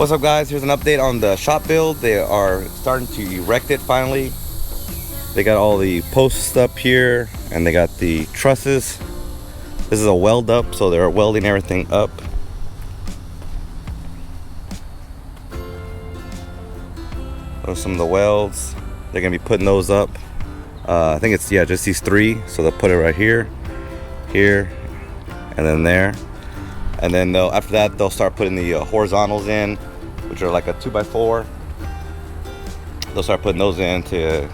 What's up, guys? Here's an update on the shop build. They are starting to erect it finally. They got all the posts up here and they got the trusses. This is a weld up, so they're welding everything up. Those are some of the welds. They're gonna be putting those up. I think it's just these three. So they'll put it right here, here, and then there. And then after that they'll start putting the horizontals in, which are like a 2x4. They'll start putting those in to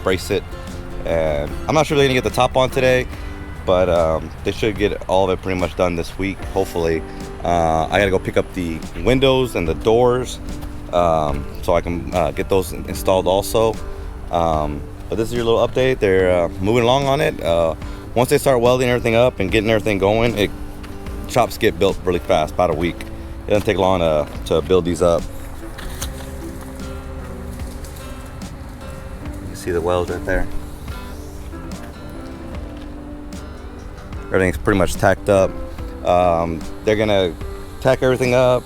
brace it. And I'm not sure they're gonna get the top on today, but they should get all of it pretty much done this week, hopefully. I gotta go pick up the windows and the doors, so I can get those installed also. But this is your little update. They're moving along on it. Once they start welding everything up and getting everything going, shops get built really fast, about a week. It doesn't take long to build these up. You can see the welds right there. Everything's pretty much tacked up. They're gonna tack everything up,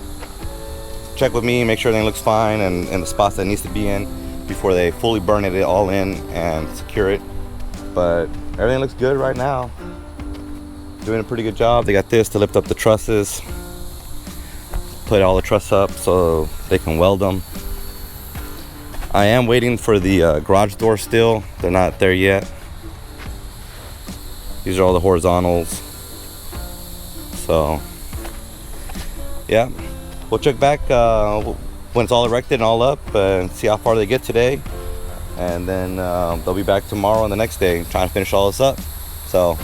check with me, make sure everything looks fine and in the spots that it needs to be in before they fully burn it all in and secure it. But everything looks good right now. Doing a pretty good job. They got this to lift up the trusses, put all the truss up so they can weld them. I am waiting for the garage door still. They're not there yet. These are all the horizontals. So yeah, we'll check back when it's all erected and all up and see how far they get today. And then they'll be back tomorrow and the next day trying to finish all this up. So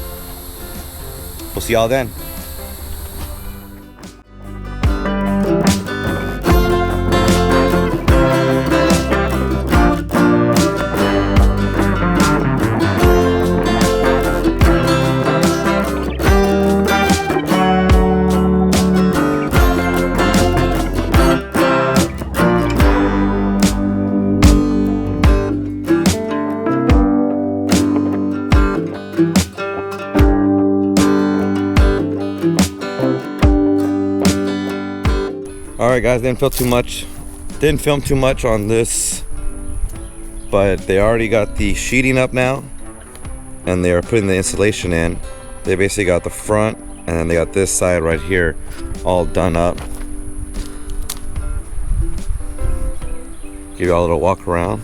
we'll see y'all then. Alright guys, didn't film too much on this, but they already got the sheeting up now and they're putting the insulation in. They basically got the front and then they got this side right here all done up. Give you all a little walk around.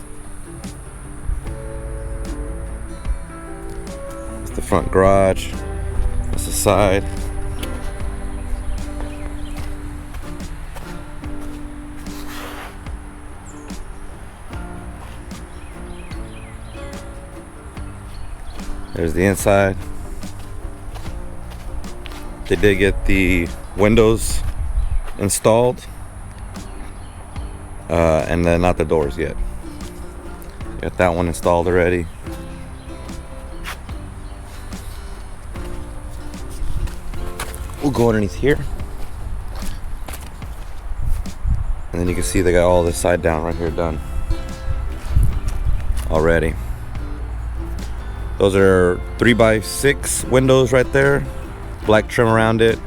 That's the front garage. That's the side. There's the inside. They did get the windows installed, and then not the doors yet. Got that one installed already. We'll go underneath here, and then you can see they got all this side down right here done already. Those are 3x6 windows right there, black trim around it,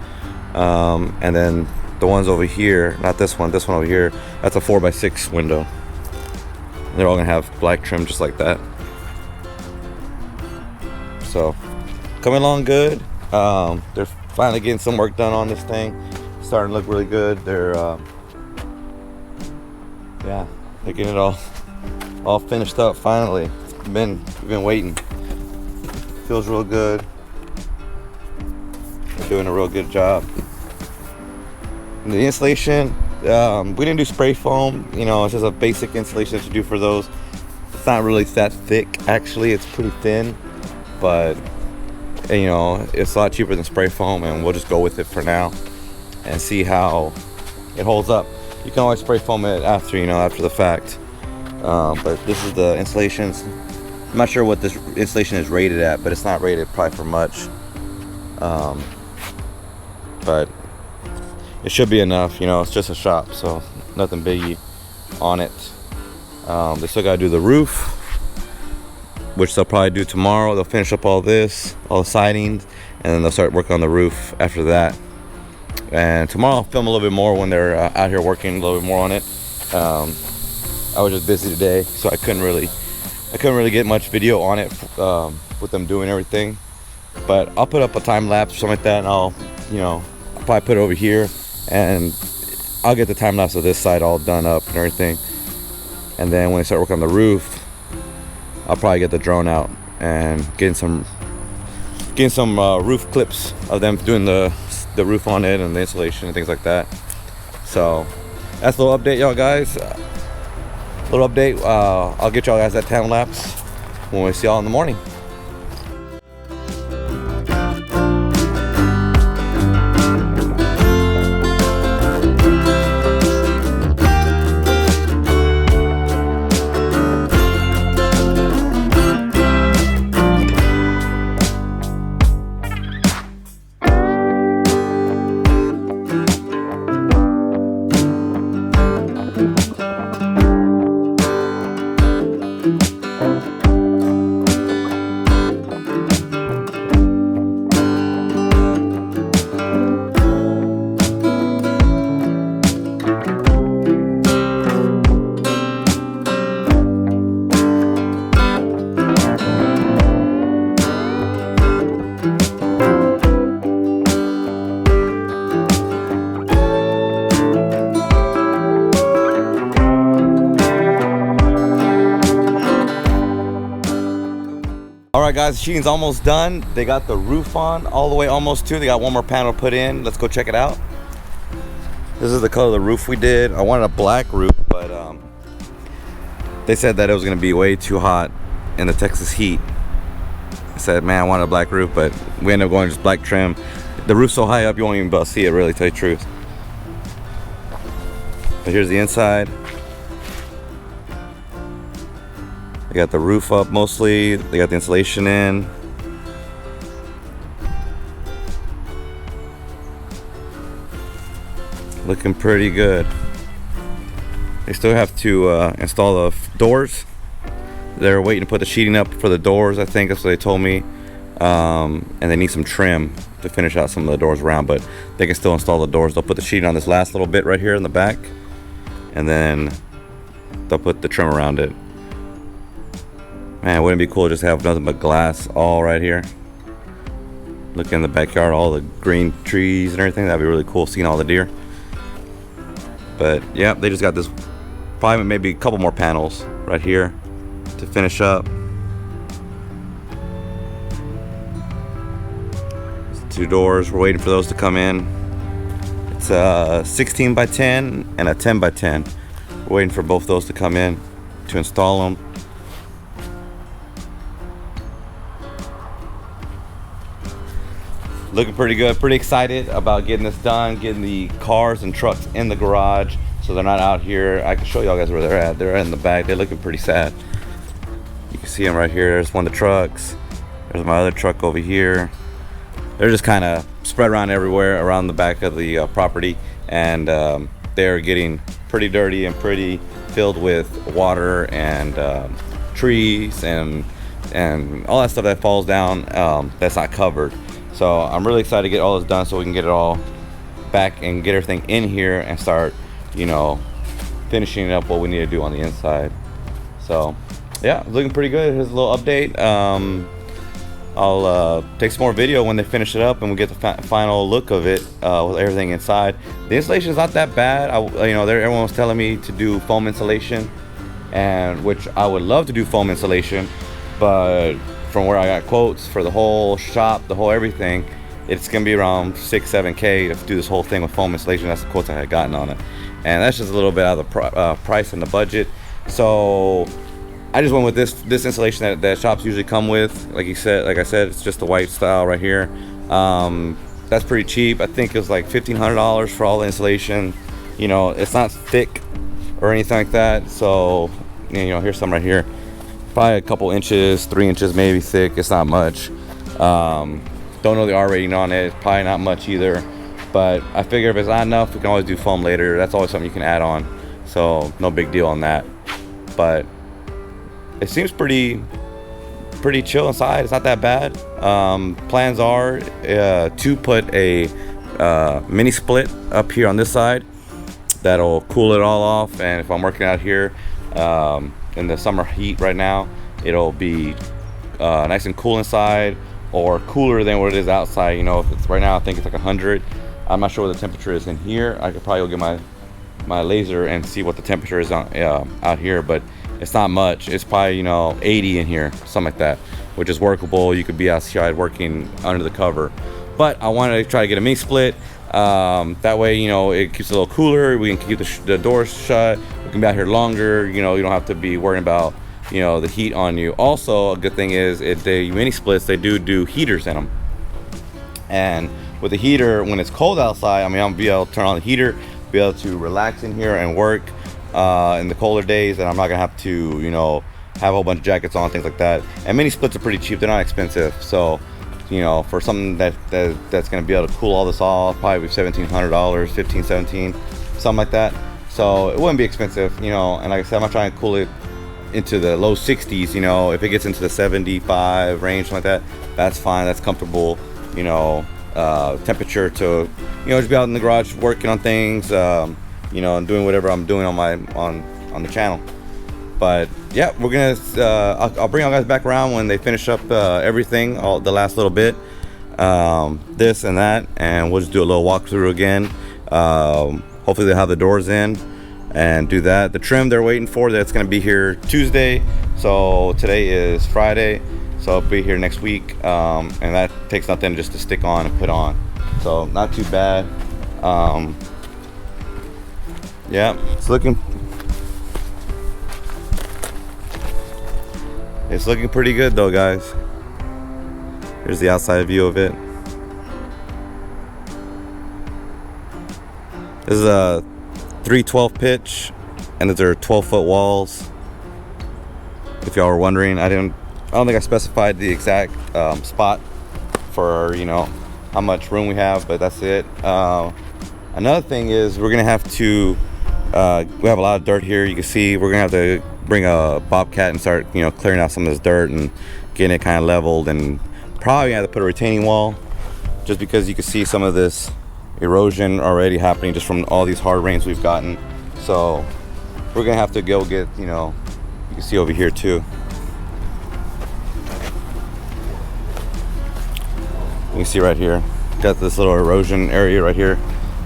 and then the ones over here, not this one over here, that's a 4x6 window. They're all gonna have black trim just like that. So coming along good. They're finally getting some work done on this thing. It's starting to look really good. They're getting it all finished up finally. We've been waiting. Feels real good. They're doing a real good job. And the insulation, we didn't do spray foam. You know, it's just a basic insulation that you do for those. It's not really that thick, actually. It's pretty thin, but you know, it's a lot cheaper than spray foam, and we'll just go with it for now and see how it holds up. You can always spray foam it after the fact. But this is the insulation. I'm not sure what this insulation is rated at, but it's not rated probably for much. But it should be enough. You know, it's just a shop, so nothing biggie on it. They still gotta do the roof, which they'll probably do tomorrow. They'll finish up all this, all the sidings, and then they'll start working on the roof after that. And tomorrow I'll film a little bit more when they're out here working a little bit more on it. I was just busy today, so I couldn't really get much video on it with them doing everything. But I'll put up a time lapse or something like that, and I'll probably put it over here, and I'll get the time lapse of this side all done up and everything. And then when I start working on the roof, I'll probably get the drone out and getting some roof clips of them doing the roof on it and the insulation and things like that. So that's a little update, y'all guys. Little update. I'll get y'all guys that time lapse when we see y'all in the morning. Alright guys, the sheeting's almost done. They got the roof on all the way almost too. They got one more panel put in. Let's go check it out. This is the color of the roof we did. I wanted a black roof, but they said that it was gonna be way too hot in the Texas heat. I said, man, I wanted a black roof, but we ended up going just black trim. The roof's so high up you won't even be able to see it, really, to tell you the truth. But here's the inside. They got the roof up mostly. They got the insulation in. Looking pretty good. They still have to install the doors. They're waiting to put the sheeting up for the doors, I think that's what they told me. And they need some trim to finish out some of the doors around, but they can still install the doors. They'll put the sheeting on this last little bit right here in the back, and then they'll put the trim around it. Man, wouldn't it be cool just to have nothing but glass all right here? Look in the backyard, all the green trees and everything. That'd be really cool, seeing all the deer. But yeah, they just got this, probably maybe a couple more panels right here to finish up. Two doors, we're waiting for those to come in. It's a 16 by 10 and a 10 by 10. We're waiting for both those to come in to install them. Looking pretty good, pretty excited about getting this done, getting the cars and trucks in the garage so they're not out here. I can show y'all guys where they're at. They're in the back. They're looking pretty sad. You can see them right here. There's one of the trucks. There's my other truck over here. They're just kind of spread around everywhere around the back of the property, and they're getting pretty dirty and pretty filled with water and trees and all that stuff that falls down that's not covered. So I'm really excited to get all this done so we can get it all back and get everything in here and start, finishing up what we need to do on the inside. So yeah, it's looking pretty good. Here's a little update. I'll take some more video when they finish it up and we get the final look of it with everything inside. The installation is not that bad. Everyone was telling me to do foam insulation, and which I would love to do foam insulation, but from where I got quotes for the whole shop, the whole everything, it's gonna be around 6-7K to do this whole thing with foam insulation. That's the quotes I had gotten on it, and that's just a little bit out of the price and the budget. So I just went with this insulation that shops usually come with. Like I said, it's just the white style right here. That's pretty cheap. I think it was like $1,500 for all the insulation. It's not thick or anything like that. So here's some right here. Probably a couple inches, 3 inches maybe thick. It's not much. Don't know the R rating on it. It's probably not much either, but I figure if it's not enough, we can always do foam later. That's always something you can add on, so no big deal on that. But it seems pretty chill inside. It's not that bad. Plans are to put a mini split up here on this side that'll cool it all off. And if I'm working out here in the summer heat right now, it'll be nice and cool inside, or cooler than what it is outside. You know, if it's right now, I think it's like 100. I'm not sure what the temperature is in here. I could probably go get my laser and see what the temperature is on out here, but it's not much. It's probably, you know, 80 in here, something like that, which is workable. You could be outside working under the cover. But I wanted to try to get a mini split. That way, you know, it keeps it a little cooler. We can keep the doors shut. We can be out here longer. You know, you don't have to be worrying about, you know, the heat on you. Also, a good thing is the mini splits, they do heaters in them. And with the heater, when it's cold outside, I mean, I'm gonna be able to turn on the heater, be able to relax in here and work in the colder days, and I'm not gonna have to, you know, have a whole bunch of jackets on, things like that. And mini splits are pretty cheap. They're not expensive. So, you know, for something that's gonna be able to cool all this off, probably $1,700, 15, 17, something like that. So it wouldn't be expensive, you know. And like I said, I'm not trying to cool it into the low 60s. You know, if it gets into the 75 range, something like that, that's fine. That's comfortable, you know, temperature to, you know, just be out in the garage working on things, you know, and doing whatever I'm doing on the channel. But yeah, we're gonna I'll bring you guys back around when they finish up everything, the last little bit, this and that, and we'll just do a little walkthrough again. Hopefully they'll have the doors in and do that. The trim they're waiting for, that's gonna be here Tuesday, so today is Friday, so I'll be here next week, and that takes nothing just to stick on and put on, so not too bad. Yeah, it's looking pretty good though, guys. Here's the outside view of it. This is a 312 pitch, and these are 12-foot walls. If y'all were wondering, I don't think I specified the exact spot for, you know, how much room we have, but that's it. Another thing is we're gonna have to. We have a lot of dirt here. You can see we're gonna have to bring a bobcat and start, you know, clearing out some of this dirt and getting it kind of leveled, and probably have to put a retaining wall, just because you can see some of this erosion already happening just from all these hard rains we've gotten. So we're gonna have to go get, you know, you can see over here too. You can see right here, got this little erosion area right here.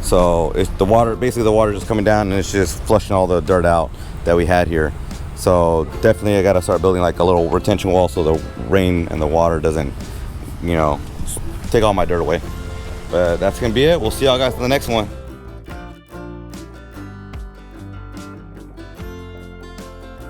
So it's the water, basically the water just coming down and it's just flushing all the dirt out that we had here. So definitely I gotta start building like a little retention wall so the rain and the water doesn't, you know, take all my dirt away. But that's gonna be it. We'll see y'all guys in the next one.